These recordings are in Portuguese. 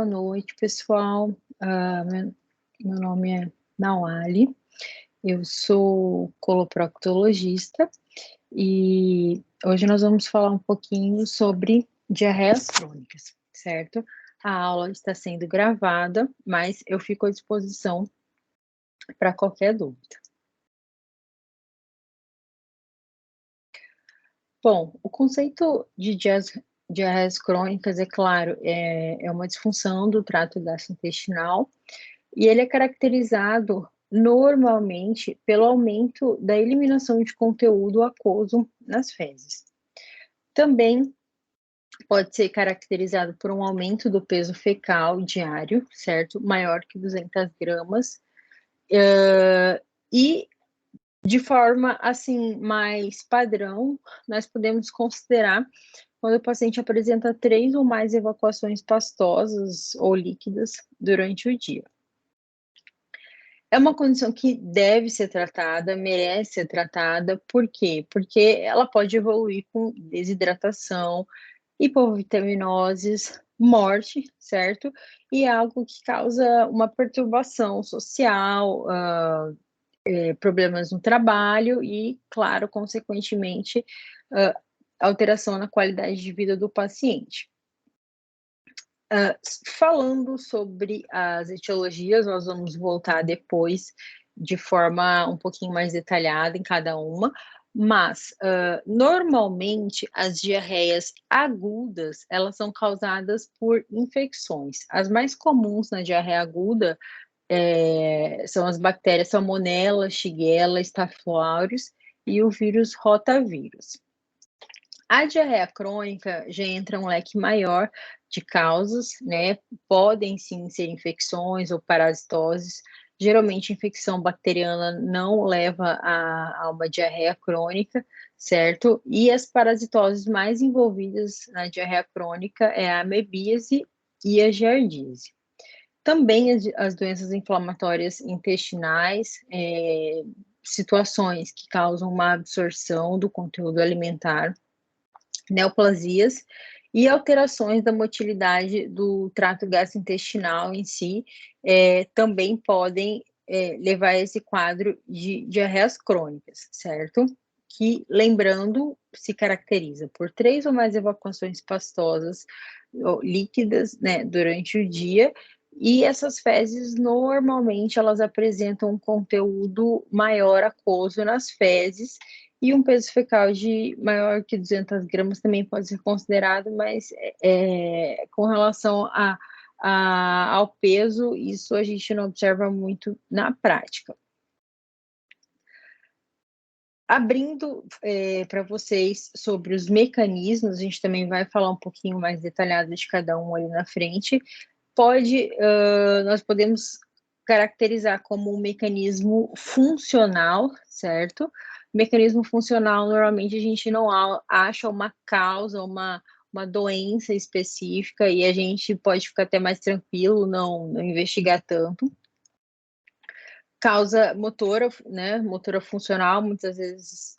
noite, pessoal. Meu nome é Nauali, eu sou coloproctologista e hoje nós vamos falar um pouquinho sobre diarreias crônicas, certo? A aula está sendo gravada, mas eu fico à disposição para qualquer dúvida. Bom, o conceito de diarreias crônicas, é claro, é uma disfunção do trato gastrointestinal e ele é caracterizado normalmente pelo aumento da eliminação de conteúdo aquoso nas fezes. Também pode ser caracterizado por um aumento do peso fecal diário, certo? Maior que 200 gramas. E de forma, assim, mais padrão, nós podemos considerar quando o paciente apresenta 3 ou mais evacuações pastosas ou líquidas durante o dia. É uma condição que deve ser tratada, merece ser tratada, por quê? Porque ela pode evoluir com desidratação, hipovitaminoses, morte, certo? E é algo que causa uma perturbação social, problemas no trabalho e, claro, consequentemente, alteração na qualidade de vida do paciente. Falando sobre as etiologias, nós vamos voltar depois de forma um pouquinho mais detalhada em cada uma, mas normalmente as diarreias agudas, elas são causadas por infecções. As mais comuns na diarreia aguda são as bactérias Salmonella, Shigella, Staph aureus e o vírus rotavírus. A diarreia crônica já entra um leque maior de causas, né? Podem sim ser infecções ou parasitoses. Geralmente, infecção bacteriana não leva a uma diarreia crônica, certo? E as parasitoses mais envolvidas na diarreia crônica é a amebíase e a giardíase. Também as doenças inflamatórias intestinais, situações que causam uma absorção do conteúdo alimentar, neoplasias e alterações da motilidade do trato gastrointestinal em si, também podem levar a esse quadro de diarreias crônicas, certo? Que, lembrando, se caracteriza por 3 ou mais evacuações pastosas ou líquidas, né, durante o dia, e essas fezes, normalmente, elas apresentam um conteúdo maior aquoso nas fezes, e um peso fecal de maior que 200 gramas também pode ser considerado, mas com relação ao peso, isso a gente não observa muito na prática. Abrindo para vocês sobre os mecanismos, a gente também vai falar um pouquinho mais detalhado de cada um ali na frente. Nós podemos caracterizar como um mecanismo funcional, certo? Mecanismo funcional, normalmente a gente não acha uma causa, uma doença específica, e a gente pode ficar até mais tranquilo, não investigar tanto. Causa motora, né? Motora funcional, muitas vezes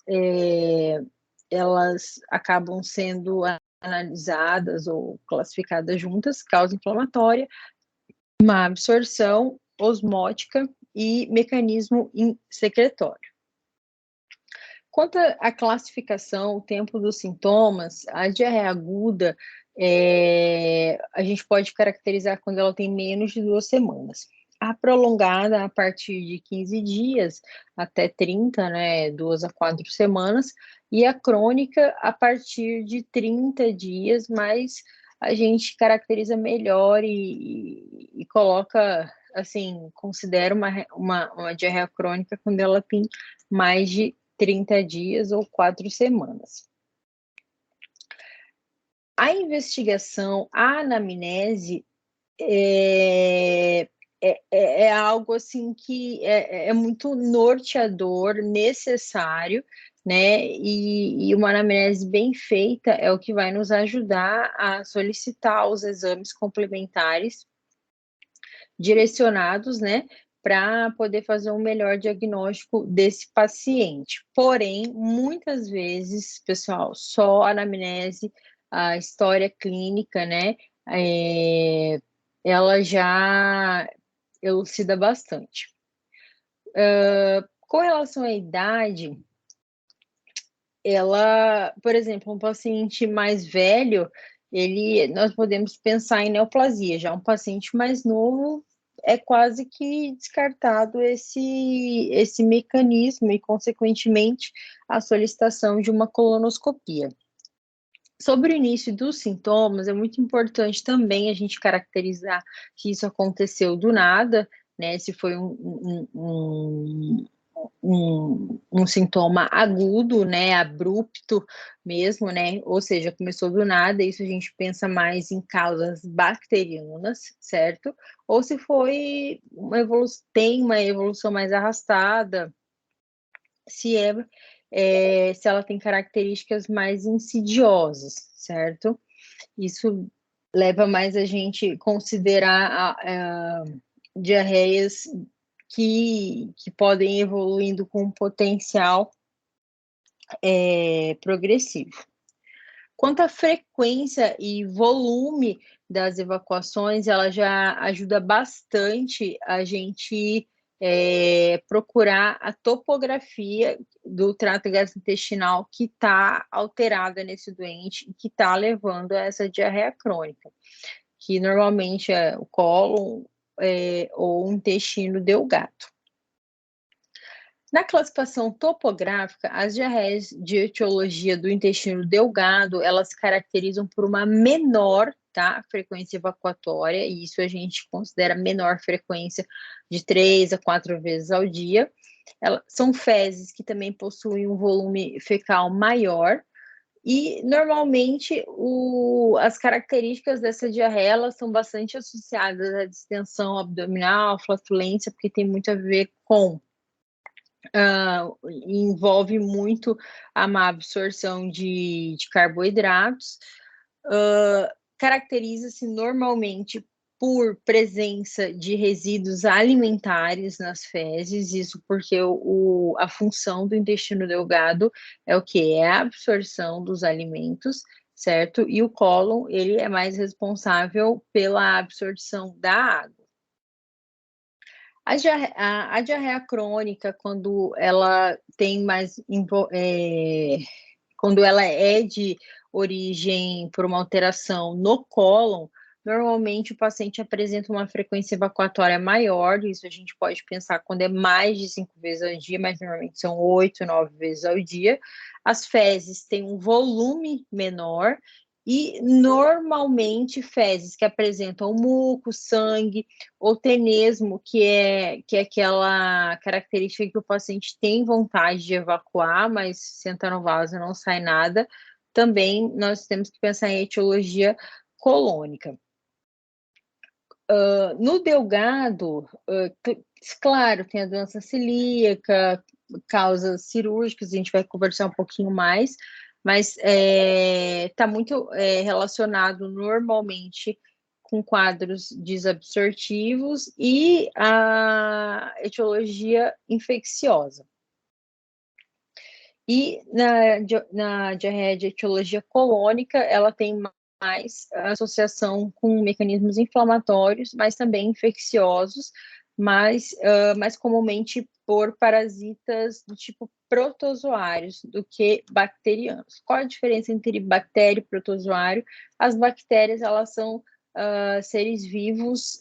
elas acabam sendo analisadas ou classificadas juntas, causa inflamatória, má absorção, osmótica e mecanismo secretório. Quanto à classificação, o tempo dos sintomas, a diarreia aguda, a gente pode caracterizar quando ela tem menos de 2 semanas. A prolongada, a partir de 15 dias até 30, né, 2 a 4 semanas, e a crônica a partir de 30 dias, mas a gente caracteriza melhor e coloca, assim, considera uma diarreia crônica quando ela tem mais de 30 dias ou 4 semanas. A investigação, a anamnese, é algo assim que é muito norteador, necessário, né? E uma anamnese bem feita é o que vai nos ajudar a solicitar os exames complementares direcionados, né, para poder fazer um melhor diagnóstico desse paciente. Porém, muitas vezes, pessoal, só a anamnese, a história clínica, né, ela já elucida bastante. Com relação à idade, ela, por exemplo, um paciente mais velho, nós podemos pensar em neoplasia, já um paciente mais novo é quase que descartado esse mecanismo e, consequentemente, a solicitação de uma colonoscopia. Sobre o início dos sintomas, é muito importante também a gente caracterizar se isso aconteceu do nada, né? Se foi um sintoma agudo, né? Abrupto mesmo, né? Ou seja, começou do nada, isso a gente pensa mais em causas bacterianas, certo? Ou se foi tem uma evolução mais arrastada, se se ela tem características mais insidiosas, certo? Isso leva mais a gente considerar diarreias que podem ir evoluindo com um potencial progressivo. Quanto à frequência e volume das evacuações, ela já ajuda bastante a gente procurar a topografia do trato gastrointestinal que está alterada nesse doente e que está levando a essa diarreia crônica, que normalmente é o cólon ou o intestino delgado. Na classificação topográfica, as diarreias de etiologia do intestino delgado, elas se caracterizam por uma menor, tá, frequência evacuatória, e isso a gente considera menor frequência de 3 a 4 vezes ao dia. São fezes que também possuem um volume fecal maior, e normalmente as características dessa diarreia elas são bastante associadas à distensão abdominal, flatulência, porque tem muito a ver com envolve muito a má absorção de carboidratos, caracteriza-se normalmente por presença de resíduos alimentares nas fezes, isso porque a função do intestino delgado é o que? É a absorção dos alimentos, certo? E o cólon, ele é mais responsável pela absorção da água. A diarreia crônica, quando ela tem quando ela é de origem por uma alteração no cólon, normalmente o paciente apresenta uma frequência evacuatória maior, isso a gente pode pensar quando é mais de 5 vezes ao dia, mas normalmente são 8, 9 vezes ao dia. As fezes têm um volume menor e normalmente fezes que apresentam muco, sangue ou tenesmo, que é aquela característica que o paciente tem vontade de evacuar, mas senta no vaso não sai nada, também nós temos que pensar em etiologia colônica. No delgado, claro, tem a doença celíaca, causas cirúrgicas, a gente vai conversar um pouquinho mais, mas está muito relacionado normalmente com quadros desabsortivos e a etiologia infecciosa. E na diarreia de etiologia colônica, ela tem mais associação com mecanismos inflamatórios, mas também infecciosos, mais comumente por parasitas do tipo protozoários do que bacterianos. Qual a diferença entre bactéria e protozoário? As bactérias, elas são seres vivos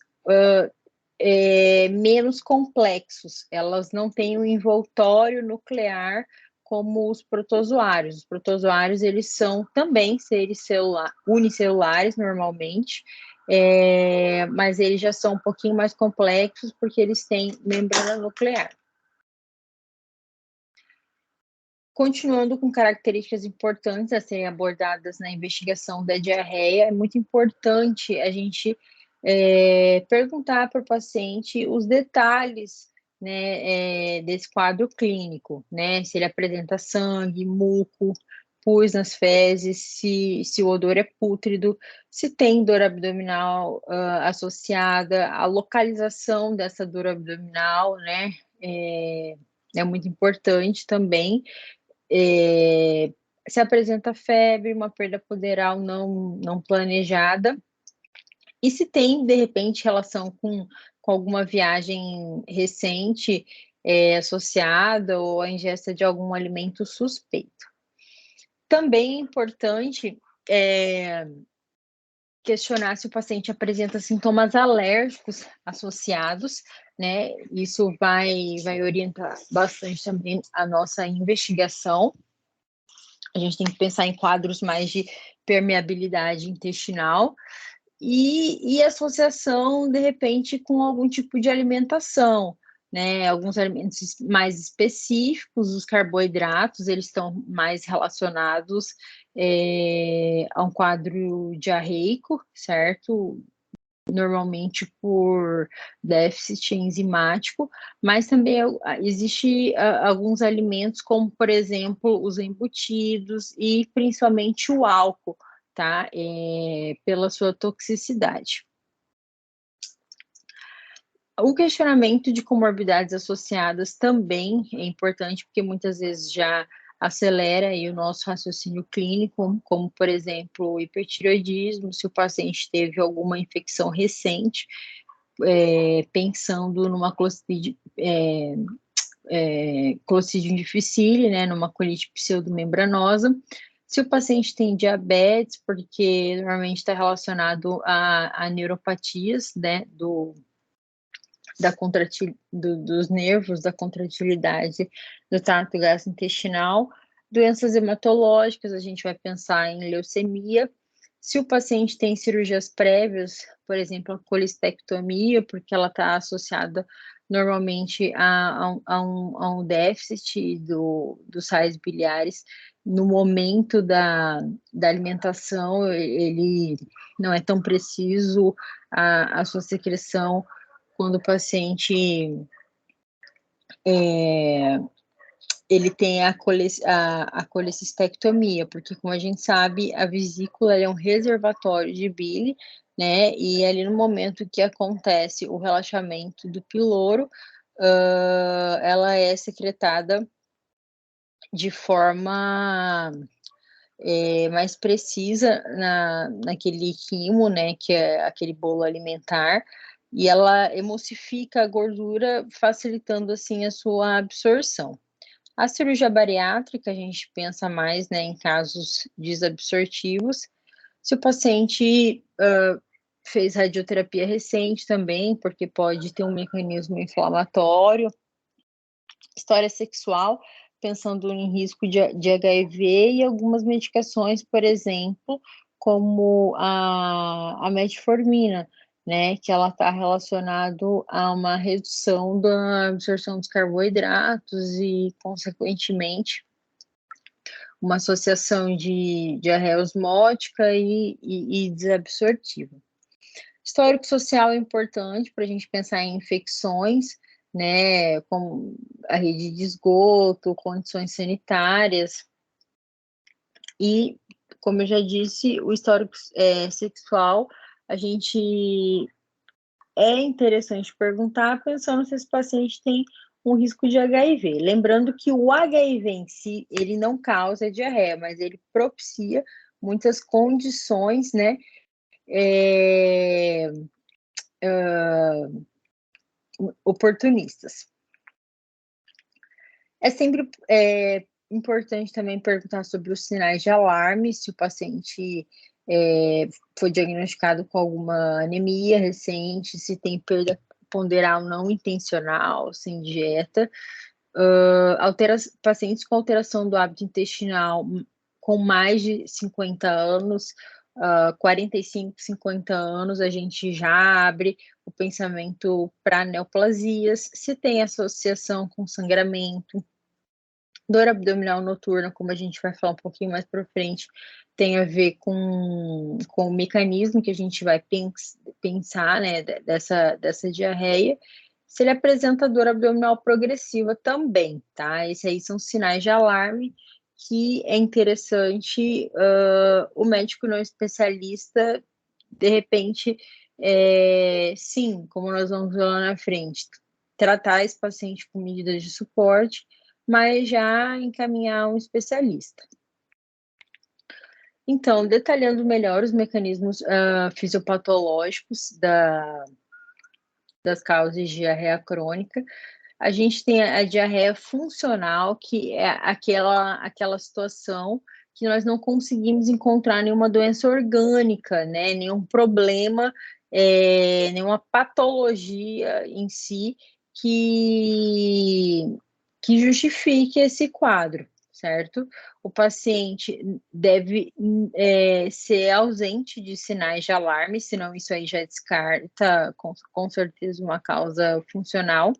menos complexos, elas não têm um envoltório nuclear como os protozoários. Os protozoários, eles são também seres unicelulares, normalmente, mas eles já são um pouquinho mais complexos porque eles têm membrana nuclear. Continuando com características importantes a serem abordadas na investigação da diarreia, é muito importante a gente perguntar para o paciente os detalhes, né, desse quadro clínico, né? Se ele apresenta sangue, muco, pus nas fezes, se o odor é pútrido, se tem dor abdominal associada, a localização dessa dor abdominal, né? É muito importante também. Se apresenta febre, uma perda poderal não planejada, E se tem, de repente, relação com alguma viagem recente, associada ou a ingesta de algum alimento suspeito. Também é importante, questionar se o paciente apresenta sintomas alérgicos associados, né, isso vai orientar bastante também a nossa investigação. A gente tem que pensar em quadros mais de permeabilidade intestinal e associação, de repente, com algum tipo de alimentação, né, alguns alimentos mais específicos, os carboidratos, eles estão mais relacionados, a um quadro diarreico, certo? Normalmente por déficit enzimático, mas também existe alguns alimentos, como por exemplo, os embutidos e principalmente o álcool, tá? Pela sua toxicidade. O questionamento de comorbidades associadas também é importante, porque muitas vezes já acelera aí o nosso raciocínio clínico, como, por exemplo, o hipertireoidismo, se o paciente teve alguma infecção recente, pensando numa Clostridium difficile, né, numa colite pseudomembranosa. Se o paciente tem diabetes, porque normalmente está relacionado a neuropatias, né, dos nervos, da contratilidade do trato gastrointestinal. Doenças hematológicas, a gente vai pensar em leucemia. Se o paciente tem cirurgias prévias, por exemplo, a colestectomia, porque ela está associada normalmente a um déficit dos sais biliares, no momento da alimentação, ele não é tão preciso a sua secreção quando o paciente ele tem a colecistectomia, porque, como a gente sabe, a vesícula é um reservatório de bile, né? E ali no momento que acontece o relaxamento do piloro, ela é secretada de forma mais precisa naquele quimo, né? Que é aquele bolo alimentar, e ela emulsifica a gordura, facilitando assim a sua absorção. A cirurgia bariátrica, a gente pensa mais, né, em casos desabsortivos. Se o paciente fez radioterapia recente também, porque pode ter um mecanismo inflamatório. História sexual, pensando em risco de HIV e algumas medicações, por exemplo, como a metformina, né, que ela está relacionado a uma redução da absorção dos carboidratos e, consequentemente, uma associação de diarreia osmótica e desabsortiva. Histórico social é importante para a gente pensar em infecções, né, como a rede de esgoto, condições sanitárias. E, como eu já disse, o histórico sexual, a gente é interessante perguntar pensando se esse paciente tem um risco de HIV. Lembrando que o HIV em si, ele não causa diarreia, mas ele propicia muitas condições, né, oportunistas. É sempre importante também perguntar sobre os sinais de alarme, se o paciente foi diagnosticado com alguma anemia recente, se tem perda ponderal não intencional, sem dieta, pacientes com alteração do hábito intestinal com mais de 50 anos, 45, 50 anos, a gente já abre o pensamento para neoplasias, se tem associação com sangramento. Dor abdominal noturna, como a gente vai falar um pouquinho mais para frente, tem a ver com o mecanismo que a gente vai pensar, né, dessa diarreia. Se ele apresenta dor abdominal progressiva também, tá? Esses aí são sinais de alarme que é interessante o médico não especialista, de repente, sim, como nós vamos ver lá na frente, tratar esse paciente com medidas de suporte, mas já encaminhar um especialista. Então, detalhando melhor os mecanismos fisiopatológicos das causas de diarreia crônica, a gente tem a diarreia funcional, que é aquela situação que nós não conseguimos encontrar nenhuma doença orgânica, né, nenhum problema, nenhuma patologia em si que justifique esse quadro, certo? O paciente deve ser ausente de sinais de alarme, senão isso aí já descarta com certeza uma causa funcional.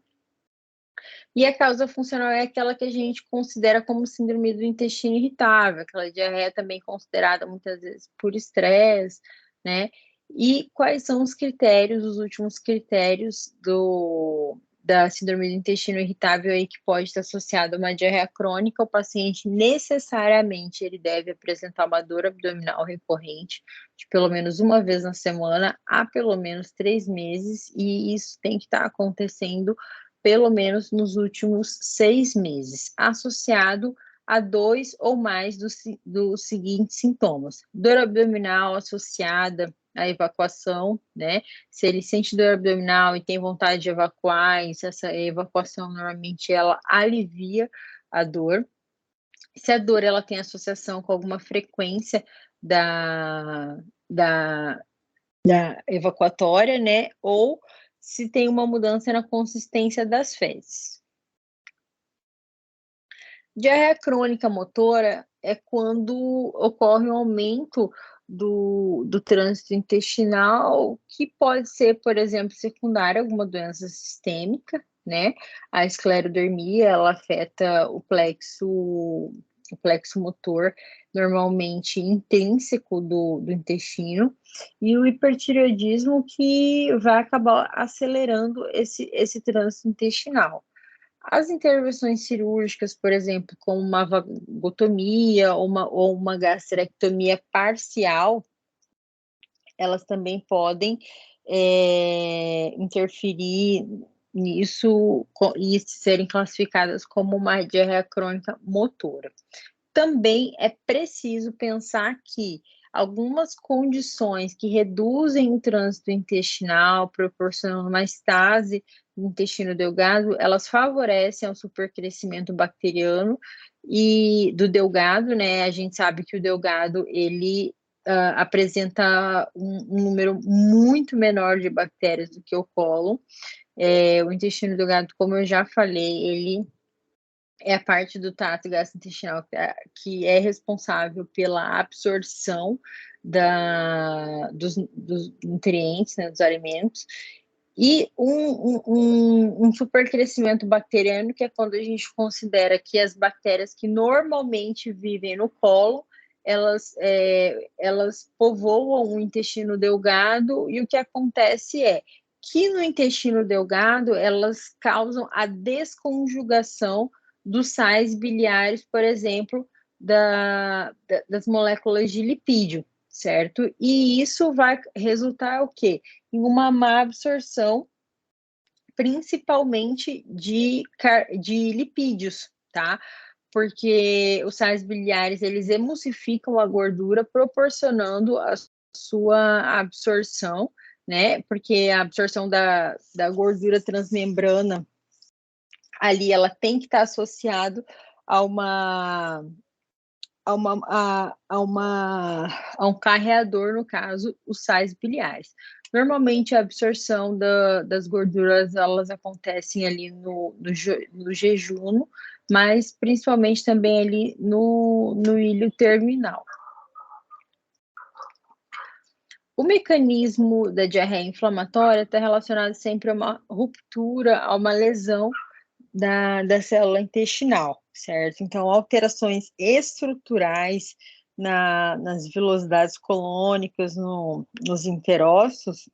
E a causa funcional é aquela que a gente considera como síndrome do intestino irritável, aquela diarreia também considerada muitas vezes por estresse, né? E quais são os critérios, os últimos critérios da síndrome do intestino irritável aí que pode estar associado a uma diarreia crônica? O paciente necessariamente ele deve apresentar uma dor abdominal recorrente de pelo menos uma vez na semana há pelo menos 3 meses, e isso tem que estar acontecendo pelo menos nos últimos 6 meses, associado a 2 ou mais dos seguintes sintomas: dor abdominal associada à evacuação, né? Se ele sente dor abdominal e tem vontade de evacuar, essa evacuação normalmente ela alivia a dor. Se a dor ela tem associação com alguma frequência da evacuatória, né? Ou se tem uma mudança na consistência das fezes. Diarreia crônica motora é quando ocorre um aumento do trânsito intestinal, que pode ser, por exemplo, secundária a alguma doença sistêmica, né? A esclerodermia, ela afeta o plexo motor, normalmente intrínseco do intestino, e o hipertireoidismo, que vai acabar acelerando esse trânsito intestinal. As intervenções cirúrgicas, por exemplo, como uma vagotomia ou uma gastrectomia parcial, elas também podem interferir nisso e serem classificadas como uma diarreia crônica motora. Também é preciso pensar que algumas condições que reduzem o trânsito intestinal, proporcionando uma estase no intestino delgado, elas favorecem o supercrescimento bacteriano e do delgado, né? A gente sabe que o delgado, ele apresenta um número muito menor de bactérias do que o cólon. O intestino delgado, como eu já falei, ele é a parte do trato gastrointestinal que é responsável pela absorção dos nutrientes, né, dos alimentos, e um supercrescimento bacteriano, que é quando a gente considera que as bactérias que normalmente vivem no colo, elas povoam o intestino delgado, e o que acontece é que no intestino delgado elas causam a desconjugação dos sais biliares, por exemplo, das moléculas de lipídio, certo? E isso vai resultar o quê? Em uma má absorção, principalmente de lipídios, tá? Porque os sais biliares, eles emulsificam a gordura, proporcionando a sua absorção, né? Porque a absorção da gordura transmembrana ali, ela tem que estar associado a um carreador, no caso, os sais biliares. Normalmente a absorção das gorduras, elas acontecem ali no jejum, mas principalmente também ali no ilho terminal. O mecanismo da diarreia inflamatória está relacionado sempre a uma ruptura, a uma lesão da célula intestinal, certo? Então, alterações estruturais nas velocidades colônicas, nos enterócitos,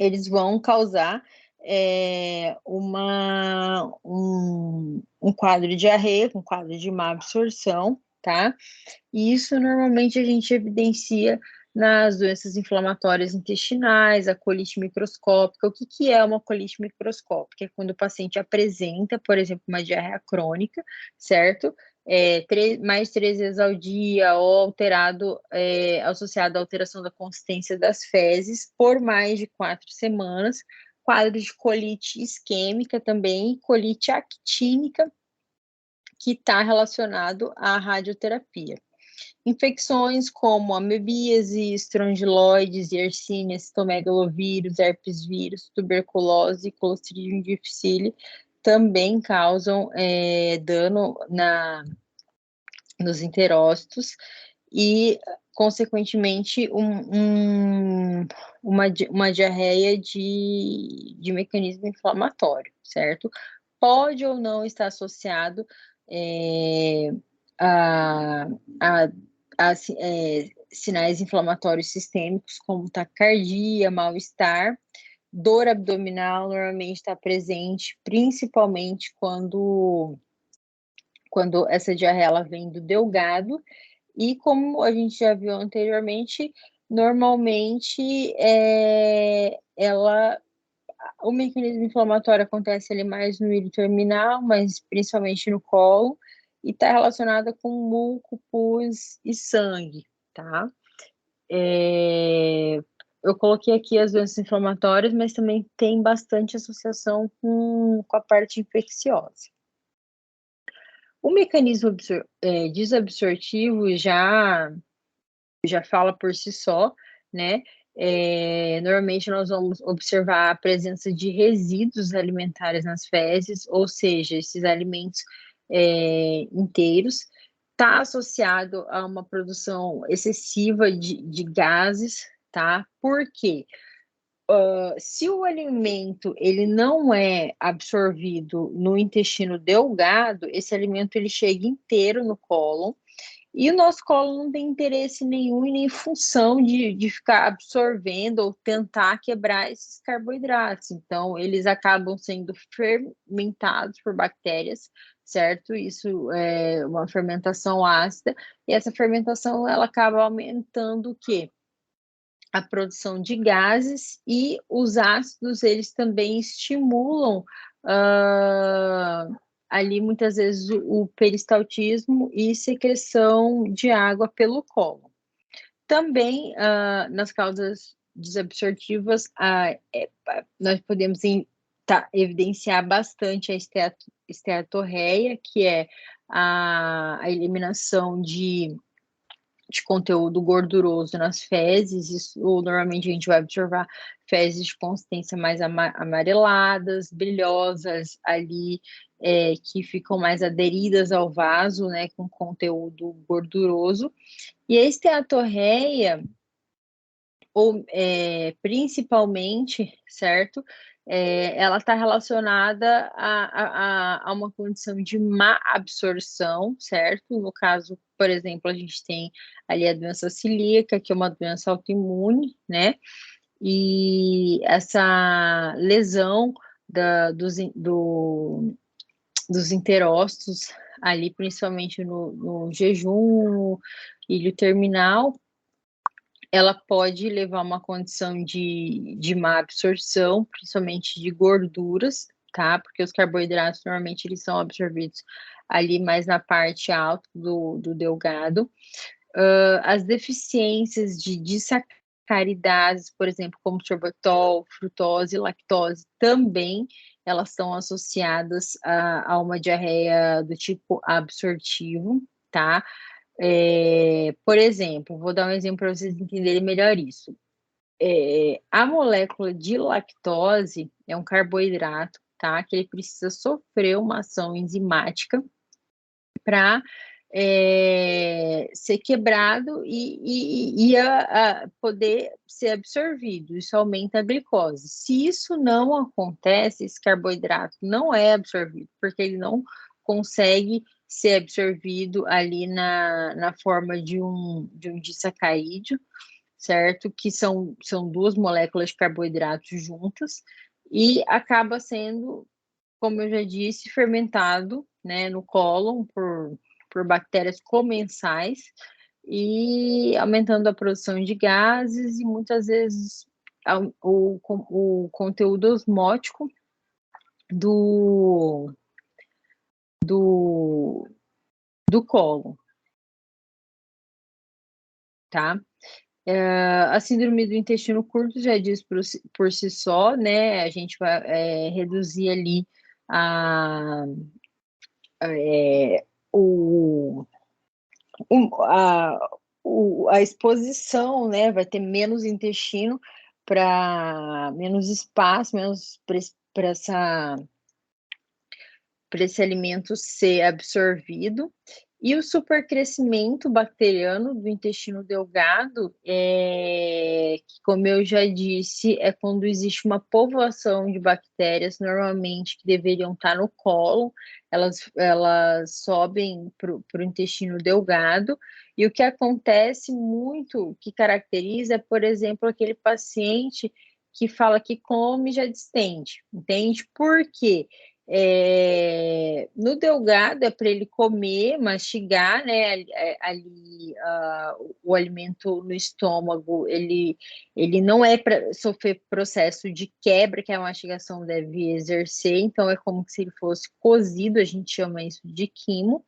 eles vão causar um quadro de diarreia, um quadro de má absorção, tá? E isso normalmente a gente evidencia nas doenças inflamatórias intestinais, a colite microscópica. O que é uma colite microscópica? É quando o paciente apresenta, por exemplo, uma diarreia crônica, certo? mais 3 vezes ao dia ou alterado, associado à alteração da consistência das fezes por mais de 4 semanas, quadro de colite isquêmica também, colite actínica, que está relacionado à radioterapia. Infecções como amebíase, estrongiloides, Yersinia, citomegalovírus, herpes vírus, tuberculose e Clostridium difficile também causam dano nos enterócitos e, consequentemente, uma diarreia de mecanismo inflamatório, certo? Pode ou não estar associado a sinais inflamatórios sistêmicos, como taquicardia, mal-estar. Dor abdominal normalmente está presente, principalmente quando essa diarreia ela vem do delgado, e como a gente já viu anteriormente, normalmente o mecanismo inflamatório acontece ali mais no ilho terminal, mas principalmente no colo, e está relacionada com muco, pus e sangue, tá? Eu coloquei aqui as doenças inflamatórias, mas também tem bastante associação com a parte infecciosa. O mecanismo desabsortivo já fala por si só, né? Normalmente nós vamos observar a presença de resíduos alimentares nas fezes, ou seja, esses alimentos inteiros, está associado a uma produção excessiva de gases, tá? Por quê? Se o alimento ele não é absorvido no intestino delgado, esse alimento ele chega inteiro no cólon, e o nosso colo não tem interesse nenhum e nem função de ficar absorvendo ou tentar quebrar esses carboidratos. Então, eles acabam sendo fermentados por bactérias, certo? Isso é uma fermentação ácida, e essa fermentação ela acaba aumentando o quê? A produção de gases, e os ácidos, eles também estimulam ali muitas vezes o peristaltismo e secreção de água pelo colo. Também nas causas desabsortivas, nós podemos evidenciar bastante a esteatorreia, que é a eliminação de conteúdo gorduroso nas fezes. Isso normalmente a gente vai observar fezes de consistência mais amareladas, brilhosas ali, que ficam mais aderidas ao vaso, né, com conteúdo gorduroso. E a esteatorreia, principalmente, certo? Ela está relacionada a uma condição de má absorção, certo? No caso, por exemplo, a gente tem ali a doença celíaca, que é uma doença autoimune, né? E essa lesão dos enterócitos, ali principalmente no jejum, no ilho terminal, ela pode levar a uma condição de má absorção, principalmente de gorduras, tá? Porque os carboidratos, normalmente, eles são absorvidos ali mais na parte alta do delgado. As deficiências de disacaridades, por exemplo, como sorbitol, frutose, lactose, também elas estão associadas a uma diarreia do tipo absortivo, tá? Por exemplo, vou dar um exemplo para vocês entenderem melhor isso. A molécula de lactose é um carboidrato, tá? Que ele precisa sofrer uma ação enzimática para ser quebrado e poder ser absorvido. Isso aumenta a glicose. Se isso não acontece, esse carboidrato não é absorvido, porque ele não consegue ser absorvido ali na forma de um disacarídeo, certo? Que são duas moléculas de carboidratos juntas, e acaba sendo, como eu já disse, fermentado, né, no cólon por bactérias comensais, e aumentando a produção de gases, e muitas vezes o conteúdo osmótico do do cólon, tá? A síndrome do intestino curto já diz por si só, né? A gente vai reduzir ali a, o, a exposição, né? Vai ter menos intestino para menos espaço, menos para esse alimento ser absorvido. E o supercrescimento bacteriano do intestino delgado, que, como eu já disse, é quando existe uma povoação de bactérias, normalmente que deveriam estar no cólon, elas sobem para o intestino delgado, e o que acontece muito, que caracteriza, é, por exemplo, aquele paciente que fala que come e já distende, entende? Por quê? No delgado é para ele comer, mastigar, né? Ali o alimento no estômago, ele não é para sofrer processo de quebra que a mastigação deve exercer, então é como se ele fosse cozido, a gente chama isso de quimo,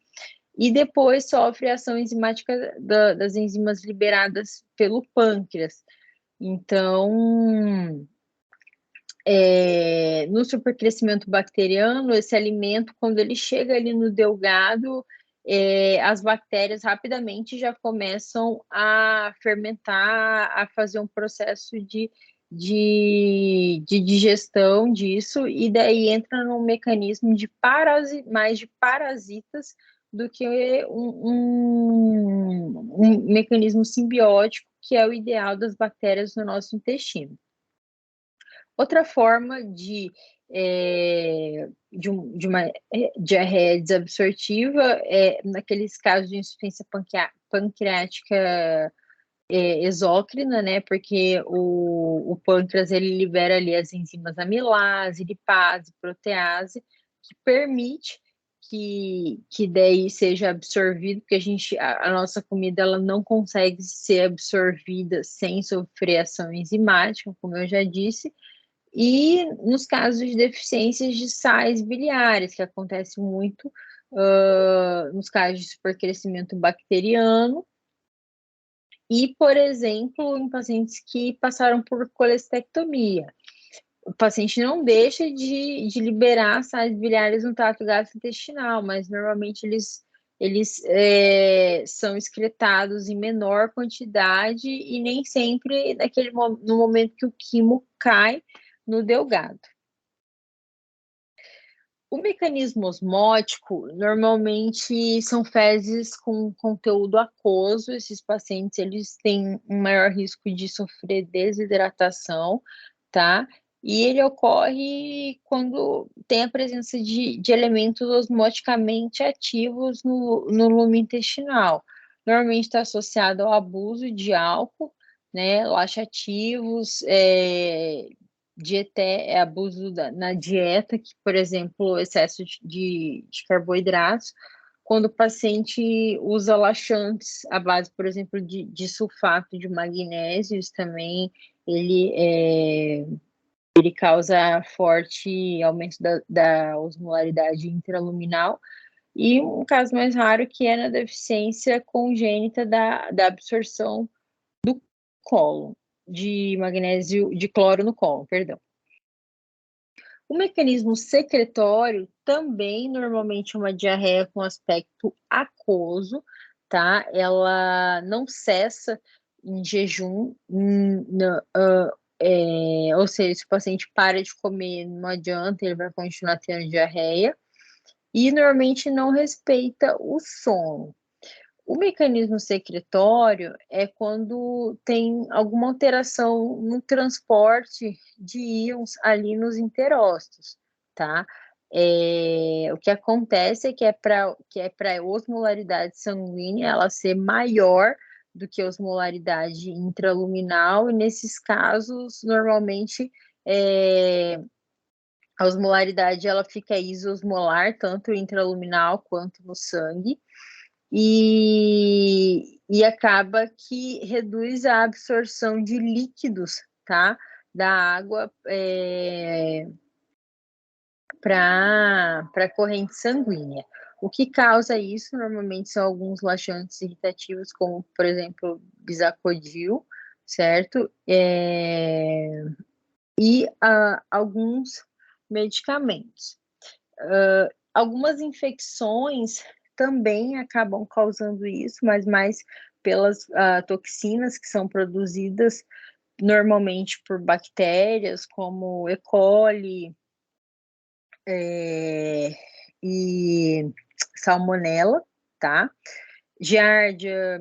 e depois sofre a ação enzimática das enzimas liberadas pelo pâncreas. Então, no supercrescimento bacteriano, esse alimento, quando ele chega ali no delgado, as bactérias rapidamente já começam a fermentar, a fazer um processo de digestão disso, e daí entra num mecanismo mais de parasitas do que um mecanismo simbiótico, que é o ideal das bactérias no nosso intestino. Outra forma de uma diarreia desabsortiva é naqueles casos de insuficiência pancreática exócrina, né? Porque o pâncreas ele libera ali as enzimas amilase, lipase, protease, que permite que daí seja absorvido, porque a nossa comida ela não consegue ser absorvida sem sofrer ação enzimática, como eu já disse. E nos casos de deficiências de sais biliares, que acontece muito nos casos de supercrescimento bacteriano, e, por exemplo, em pacientes que passaram por colestectomia. O paciente não deixa de liberar sais biliares no trato gastrointestinal, mas normalmente eles são excretados em menor quantidade e nem sempre no momento que o quimo cai no delgado. O mecanismo osmótico normalmente são fezes com conteúdo aquoso. Esses pacientes eles têm um maior risco de sofrer desidratação, tá? E ele ocorre quando tem a presença de elementos osmoticamente ativos no lume intestinal. Normalmente está associado ao abuso de álcool, né? Laxativos, abuso na dieta, que, por exemplo, excesso de carboidratos, quando o paciente usa laxantes à base, por exemplo, de sulfato de magnésio, isso também ele causa forte aumento da osmolaridade intraluminal. E um caso mais raro que é na deficiência congênita da absorção do cólon, de magnésio, de cloro no cólon, perdão. O mecanismo secretório também normalmente é uma diarreia com aspecto aquoso, tá? Ela não cessa em jejum, ou seja, se o paciente para de comer, não adianta, ele vai continuar tendo diarreia, e normalmente não respeita o sono. O mecanismo secretório é quando tem alguma alteração no transporte de íons ali nos interócitos, tá? O que acontece é que para a osmolaridade sanguínea ela ser maior do que a osmolaridade intraluminal, e nesses casos, normalmente, a osmolaridade ela fica isosmolar, tanto intraluminal quanto no sangue, e acaba que reduz a absorção de líquidos, tá? Da água para a corrente sanguínea. O que causa isso, normalmente, são alguns laxantes irritativos, como, por exemplo, bisacodil, certo? E alguns medicamentos. Algumas infecções também acabam causando isso, mas mais pelas toxinas que são produzidas normalmente por bactérias, como E. coli e salmonella, tá? Giardia,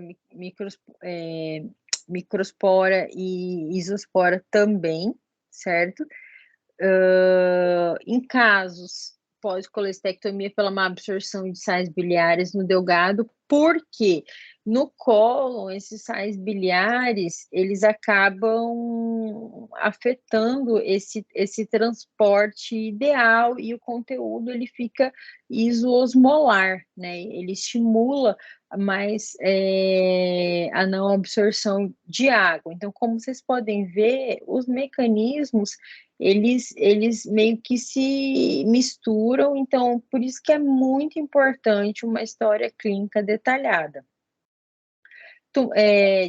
microspora e isospora também, certo? Em casos pós-colestectomia pela má absorção de sais biliares no delgado, porque no cólon esses sais biliares eles acabam afetando esse transporte ideal e o conteúdo ele fica isoosmolar, né? Ele estimula mais a não absorção de água. Então, como vocês podem ver, os mecanismos eles meio que se misturam, então por isso que é muito importante uma história clínica detalhada.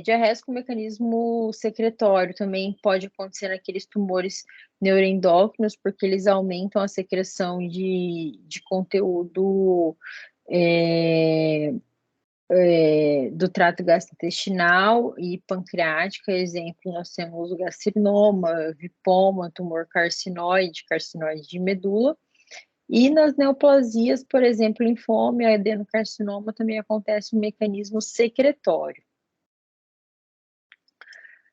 Diarreias com mecanismo secretório também pode acontecer naqueles tumores neuroendócrinos, porque eles aumentam a secreção de conteúdo do trato gastrointestinal e pancreática, exemplo, nós temos o gastrinoma, vipoma, tumor carcinoide de medula, e nas neoplasias, por exemplo, linfoma e adenocarcinoma, também acontece um mecanismo secretório.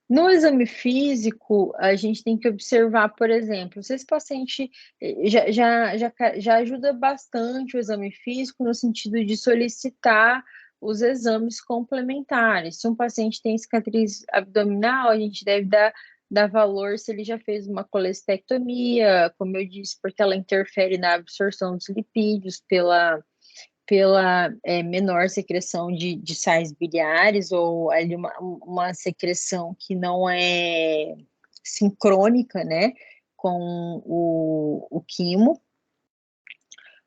No exame físico, a gente tem que observar, por exemplo, se esse paciente já ajuda bastante o exame físico no sentido de solicitar os exames complementares. Se um paciente tem cicatriz abdominal, a gente deve dar valor se ele já fez uma colestectomia, como eu disse, porque ela interfere na absorção dos lipídios pela menor secreção de sais biliares, ou ali uma secreção que não é sincrônica, né, com o quimo.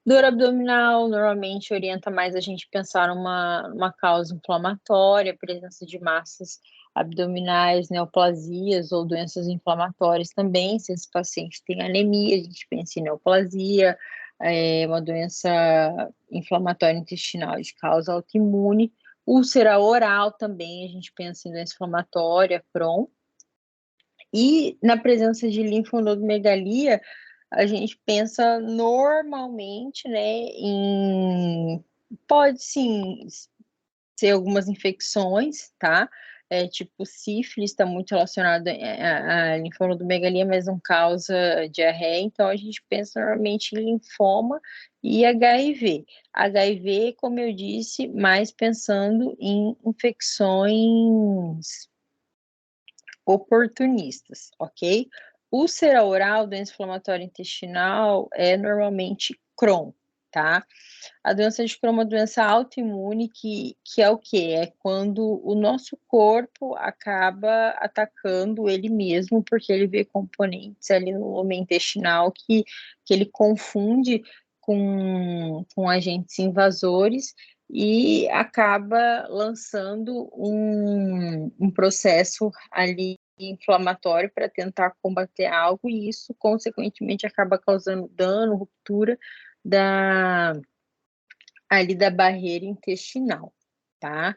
Dor abdominal normalmente orienta mais a gente pensar numa causa inflamatória, presença de massas abdominais, neoplasias ou doenças inflamatórias também. Se esse paciente tem anemia, a gente pensa em neoplasia, uma doença inflamatória intestinal de causa autoimune. Úlcera oral também, a gente pensa em doença inflamatória, Crohn. E na presença de linfonodomegalia, a gente pensa normalmente, né, pode sim ser algumas infecções, tá? Tipo sífilis está muito relacionado à linfonodomegalia, mas não causa diarreia, então a gente pensa normalmente em linfoma e HIV. HIV, como eu disse, mais pensando em infecções oportunistas, ok? Úlcera oral, doença inflamatória intestinal, é normalmente Crohn, tá? A doença de Crohn é uma doença autoimune que é o quê? É quando o nosso corpo acaba atacando ele mesmo, porque ele vê componentes ali no lumen intestinal que ele confunde com agentes invasores e acaba lançando um processo ali inflamatório para tentar combater algo, e isso, consequentemente, acaba causando dano, ruptura ali da barreira intestinal, tá?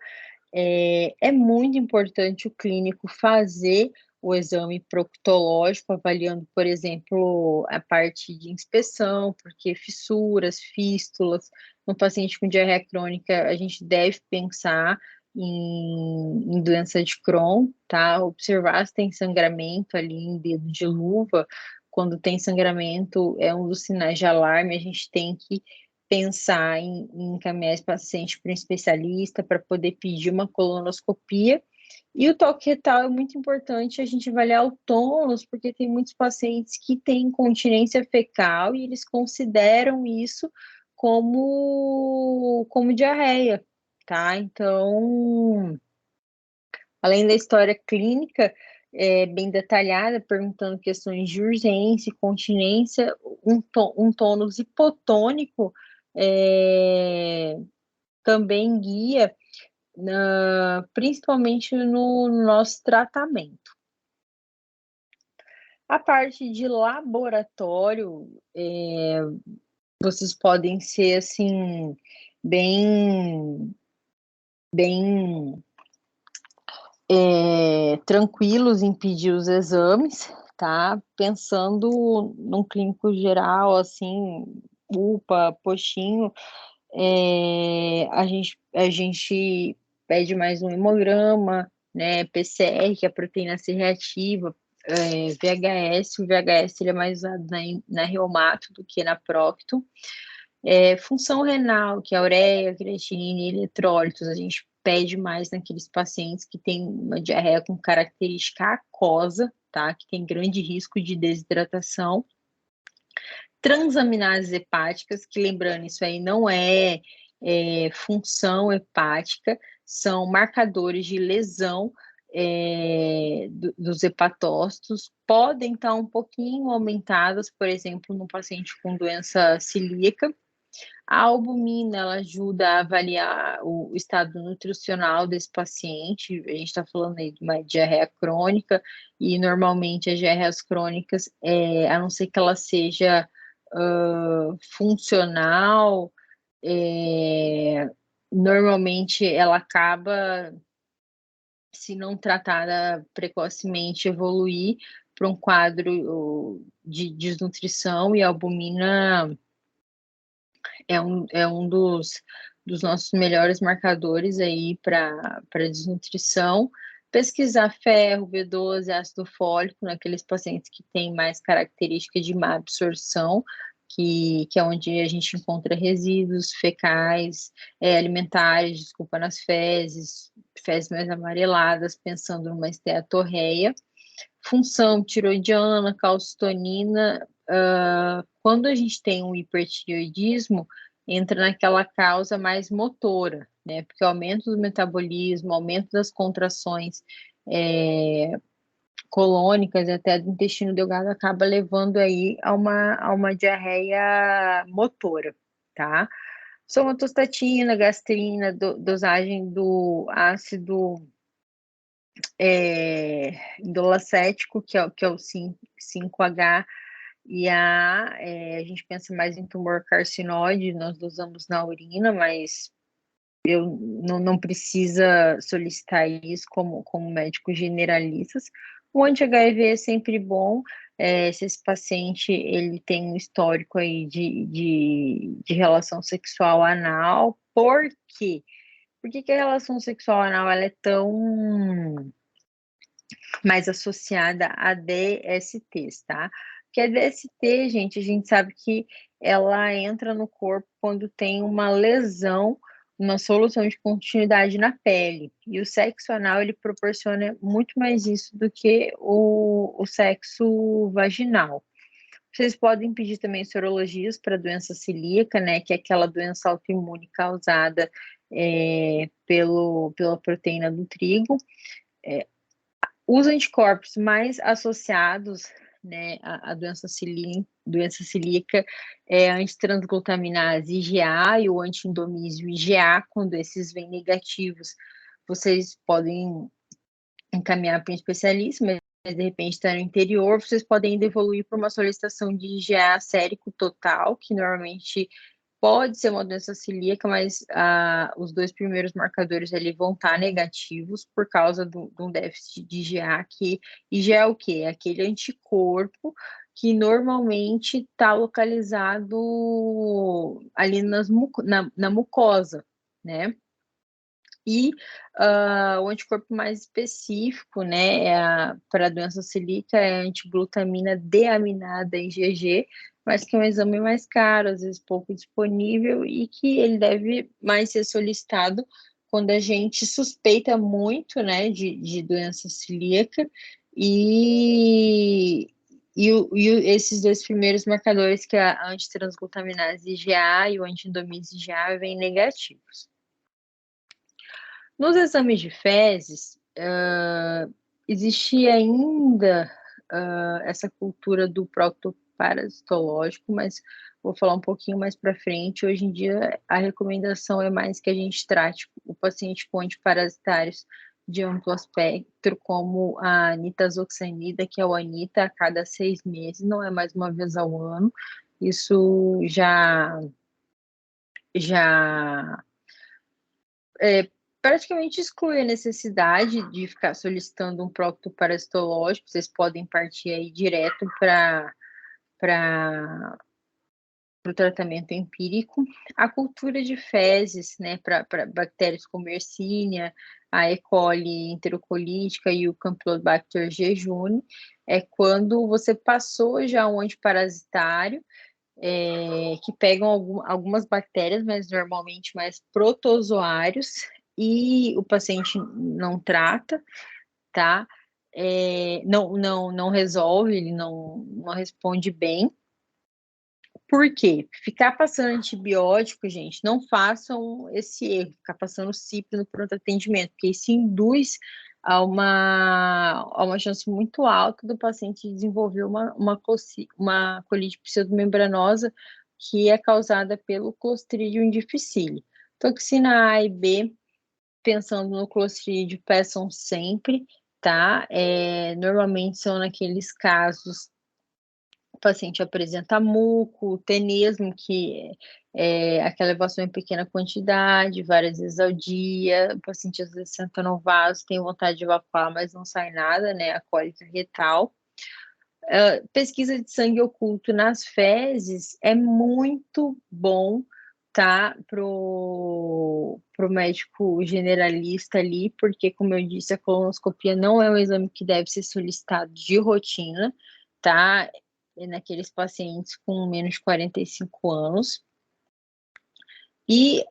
É muito importante o clínico fazer o exame proctológico, avaliando, por exemplo, a parte de inspeção, porque fissuras, fístulas, no paciente com diarreia crônica, a gente deve pensar em doença de Crohn, tá? Observar se tem sangramento ali em dedo de luva. Quando tem sangramento, é um dos sinais de alarme, a gente tem que pensar em encaminhar esse paciente para um especialista para poder pedir uma colonoscopia. E o toque retal é muito importante a gente avaliar o tônus, porque tem muitos pacientes que têm incontinência fecal e eles consideram isso como diarreia, tá? Então, além da história clínica bem detalhada, perguntando questões de urgência, continência, um tônus hipotônico também guia principalmente no nosso tratamento. A parte de laboratório, vocês podem ser, assim, bem tranquilos em pedir os exames, tá? Pensando num clínico geral, assim, UPA, postinho, a gente pede mais um hemograma, né, PCR, que é a proteína C reativa, VHS. O VHS ele é mais usado na reumato do que na prófito. Função renal, que é a ureia, creatinina e eletrólitos, a gente pede mais naqueles pacientes que têm uma diarreia com característica aquosa, tá? Que tem grande risco de desidratação. Transaminases hepáticas, que lembrando, isso aí não é função hepática, são marcadores de lesão dos hepatócitos, podem estar um pouquinho aumentadas, por exemplo, no paciente com doença celíaca. A albumina, ela ajuda a avaliar o estado nutricional desse paciente. A gente está falando aí de uma diarreia crônica, e normalmente as diarreias crônicas, a não ser que ela seja funcional, normalmente ela acaba, se não tratada precocemente, evoluir para um quadro de desnutrição, e a albumina é um dos nossos melhores marcadores aí para desnutrição. Pesquisar ferro, B12, ácido fólico naqueles pacientes que têm mais característica de má absorção, que é onde a gente encontra resíduos fecais, alimentares, desculpa, nas fezes mais amareladas, pensando numa esteatorreia. Função tiroidiana, calcitonina, quando a gente tem um hipertireoidismo, entra naquela causa mais motora, né? Porque o aumento do metabolismo, aumento das contrações colônicas e até do intestino delgado acaba levando aí a uma diarreia motora, tá? Somatostatina, gastrina, dosagem do ácido indolacético, que é o 5H, e a gente pensa mais em tumor carcinoide, nós usamos na urina, mas não precisa solicitar isso como médico generalistas. O anti-HIV é sempre bom, se esse paciente ele tem um histórico aí de relação sexual anal. Por quê? Por que a relação sexual anal ela é tão mais associada a DSTs, tá? Porque a DST, gente, a gente sabe que ela entra no corpo quando tem uma lesão, uma solução de continuidade na pele. E o sexo anal, ele proporciona muito mais isso do que o sexo vaginal. Vocês podem pedir também sorologias para doença celíaca, né, que é aquela doença autoimune causada pela proteína do trigo. Os anticorpos mais associados, né, à doença celíaca é a antitransglutaminase IgA e o anti-indomísio IgA. Quando esses vêm negativos, vocês podem encaminhar para um especialista, mas de repente está no interior, vocês podem ainda evoluir para uma solicitação de IgA sérico total, que normalmente pode ser uma doença celíaca, mas os 2 primeiros marcadores ali vão estar negativos por causa de um déficit de IgA, que IgA é o quê? É aquele anticorpo que normalmente está localizado ali na mucosa, né? E o anticorpo mais específico, né, para a doença celíaca é a antiglutamina deaminada IgG, mas que é um exame mais caro, às vezes pouco disponível, e que ele deve mais ser solicitado quando a gente suspeita muito, né, de doença celíaca, esses 2 primeiros marcadores, que é a antitransglutaminase IgA e o anti-indomísio IgA, vêm negativos. Nos exames de fezes, existia ainda essa cultura do protoparasitológico, mas vou falar um pouquinho mais para frente. Hoje em dia, a recomendação é mais que a gente trate o paciente com antiparasitários de amplo espectro, como a nitazoxanida, que é o Anita, a cada 6 meses, não é mais uma vez ao ano. Isso já praticamente exclui a necessidade de ficar solicitando um proctoparasitológico. Vocês podem partir aí direto para o tratamento empírico. A cultura de fezes, né, para bactérias como Yersinia, a E. coli enterocolítica e o Campylobacter jejuni, é quando você passou já um antiparasitário, que pegam algumas bactérias, mas normalmente mais protozoários, e o paciente não trata, tá? Não resolve, ele não responde bem. Por quê? Ficar passando antibiótico, gente, não façam esse erro, ficar passando CIP no pronto atendimento, porque isso induz a uma chance muito alta do paciente desenvolver uma colite pseudomembranosa, que é causada pelo Clostridium difficile. Toxina A e B, pensando no Clostridium, peçam sempre, tá? Normalmente são naqueles casos o paciente apresenta muco, tenesmo, que é aquela elevação em pequena quantidade, várias vezes ao dia. O paciente às vezes senta no vaso, tem vontade de evacuar, mas não sai nada, né? A cólica retal. Pesquisa de sangue oculto nas fezes é muito bom, tá? Pro médico generalista ali, porque, como eu disse, a colonoscopia não é um exame que deve ser solicitado de rotina, tá? Naqueles pacientes com menos de 45 anos. E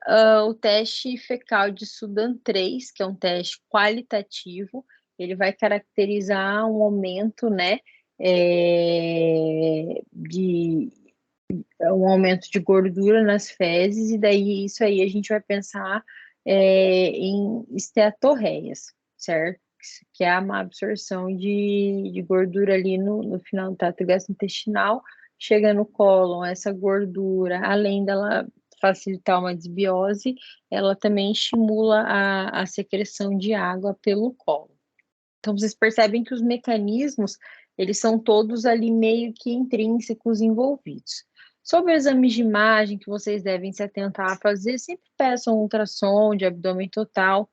o teste fecal de Sudan 3, que é um teste qualitativo, ele vai caracterizar um aumento, né, de um aumento de gordura nas fezes, e daí isso aí a gente vai pensar em esteatorreias, certo? Que é a má absorção de gordura ali no final do trato gastrointestinal, chega no cólon, essa gordura, além dela facilitar uma desbiose, ela também estimula a secreção de água pelo cólon. Então, vocês percebem que os mecanismos, eles são todos ali meio que intrínsecos envolvidos. Sobre exames de imagem que vocês devem se atentar a fazer, sempre peçam um ultrassom de abdômen total,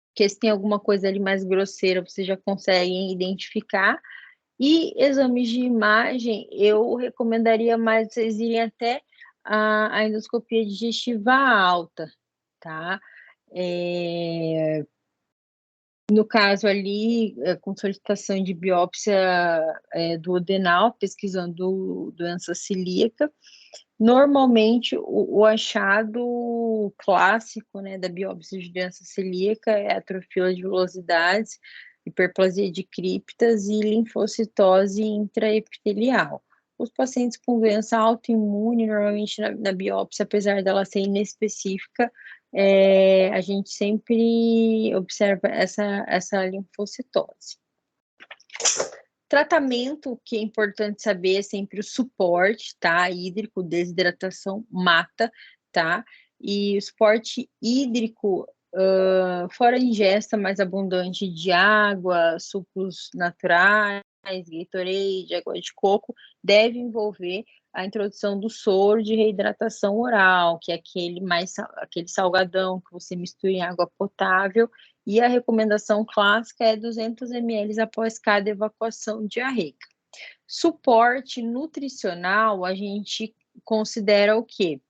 porque se tem alguma coisa ali mais grosseira, vocês já conseguem identificar. E exames de imagem, eu recomendaria mais vocês irem até a endoscopia digestiva alta, tá? No caso ali, com solicitação de biópsia do adenal, pesquisando doença celíaca. Normalmente, o achado clássico, né, da biópsia de doença celíaca é atrofia de velocidades, hiperplasia de criptas e linfocitose intraepitelial. Os pacientes com doença autoimune, normalmente na biópsia, apesar dela ser inespecífica, a gente sempre observa essa linfocitose. Tratamento que é importante saber é sempre o suporte, tá? Hídrico, desidratação mata, tá? E o suporte hídrico, fora a ingesta mais abundante de água, sucos naturais, Gatorade, água de coco, deve envolver a introdução do soro de reidratação oral, que é aquele salgadão que você mistura em água potável, e a recomendação clássica é 200 ml após cada evacuação diarreica. Suporte nutricional, a gente considera o quê?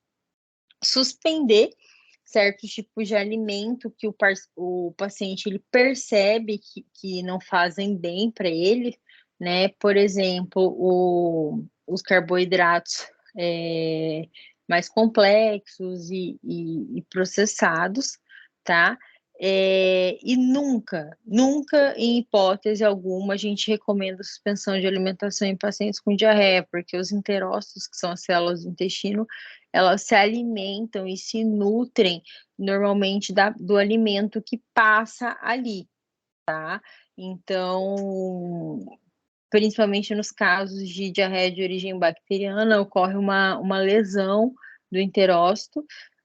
Suspender certos tipos de alimento que o paciente ele percebe que não fazem bem para ele, né? Por exemplo, os carboidratos mais complexos e processados, tá? E nunca, em hipótese alguma, a gente recomenda suspensão de alimentação em pacientes com diarreia, porque os enterócitos, que são as células do intestino, elas se alimentam e se nutrem normalmente do alimento que passa ali, tá? Então, principalmente nos casos de diarreia de origem bacteriana, ocorre uma lesão do enterócito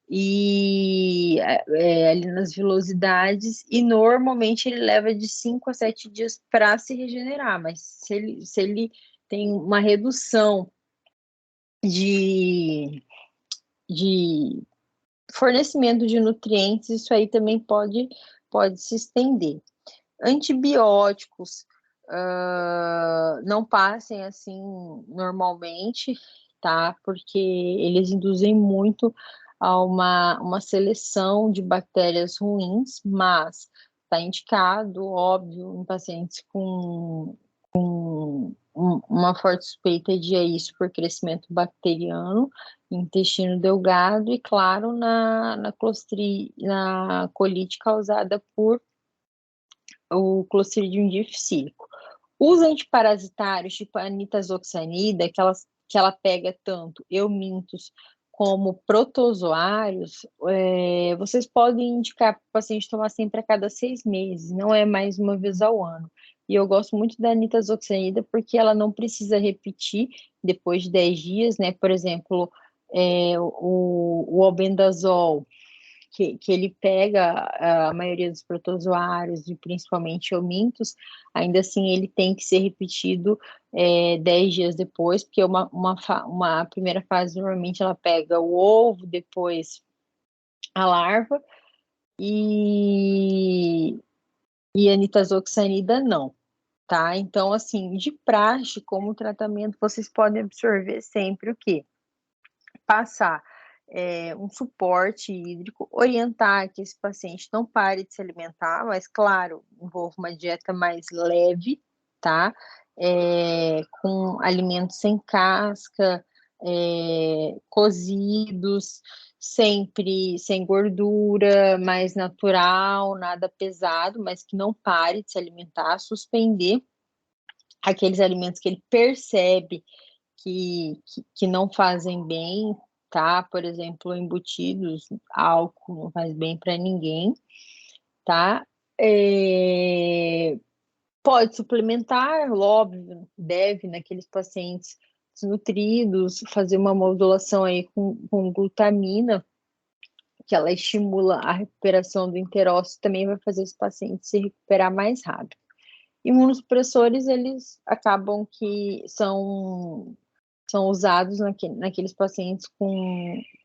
e ali nas vilosidades, e normalmente ele leva de 5 a 7 dias para se regenerar, mas se ele tem uma redução de fornecimento de nutrientes, isso aí também pode se estender. Antibióticos, não passem assim normalmente, tá? Porque eles induzem muito a uma seleção de bactérias ruins, mas está indicado, óbvio, em pacientes com uma forte suspeita de isso por crescimento bacteriano, intestino delgado e, claro, na colite causada por o Clostridium difficile. Os antiparasitários, tipo a nitazoxanida, que ela pega tanto eumintos como protozoários, vocês podem indicar para o paciente tomar sempre a cada 6 meses, não é mais uma vez ao ano. E eu gosto muito da nitazoxanida porque ela não precisa repetir depois de 10 dias, né? Por exemplo, o albendazol, que ele pega a maioria dos protozoários e principalmente eumintos, ainda assim ele tem que ser repetido 10 dias depois, porque uma primeira fase normalmente ela pega o ovo, depois a larva, e a nitazoxanida não, tá? Então, assim, de praxe, como tratamento, vocês podem absorver sempre o quê? Passar um suporte hídrico, orientar que esse paciente não pare de se alimentar, mas, claro, envolve uma dieta mais leve, tá? Com alimentos sem casca, cozidos, sempre sem gordura, mais natural, nada pesado, mas que não pare de se alimentar, suspender aqueles alimentos que ele percebe que não fazem bem, tá? Por exemplo, embutidos, álcool não faz bem para ninguém, tá? Pode suplementar, óbvio, deve, naqueles pacientes desnutridos, fazer uma modulação aí com glutamina, que ela estimula a recuperação do enterócito, também vai fazer esse paciente se recuperar mais rápido. Imunossupressores, eles acabam que são usados naqueles pacientes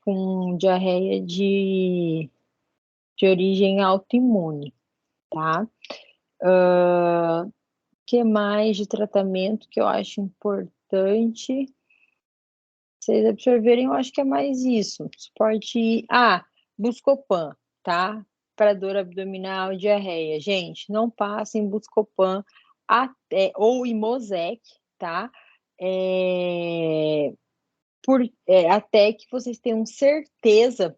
com diarreia de origem autoimune, tá? Que mais de tratamento que eu acho importante vocês absorverem? Eu acho que é mais isso. Suporte. Buscopan, tá? Para dor abdominal e diarreia. Gente, não passem Buscopan ou Imosec, tá? Até que vocês tenham certeza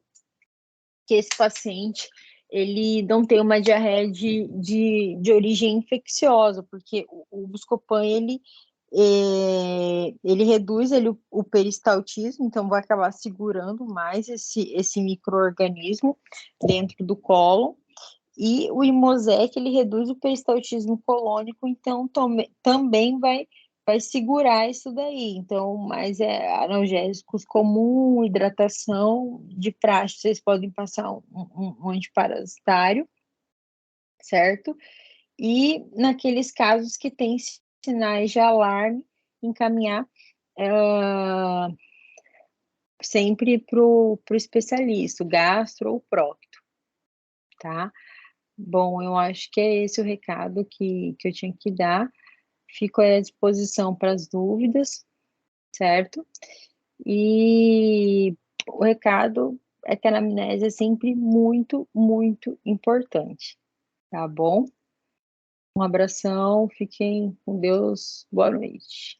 que esse paciente ele não tem uma diarreia de origem infecciosa, porque o Buscopan ele reduz o peristaltismo, então vai acabar segurando mais esse micro-organismo dentro do cólon. E o Imosec, ele reduz o peristaltismo colônico, então também vai segurar isso daí. Então, mas analgésicos comum, hidratação, de praxe, vocês podem passar um antiparasitário, certo? E naqueles casos que tem sinais de alarme, encaminhar sempre para o especialista, o gastro ou o prócto, tá? Bom, eu acho que é esse o recado que eu tinha que dar. Fico à disposição para as dúvidas, certo? E o recado é que a anamnese é sempre muito, muito importante, tá bom? Um abração, fiquem com Deus, boa noite.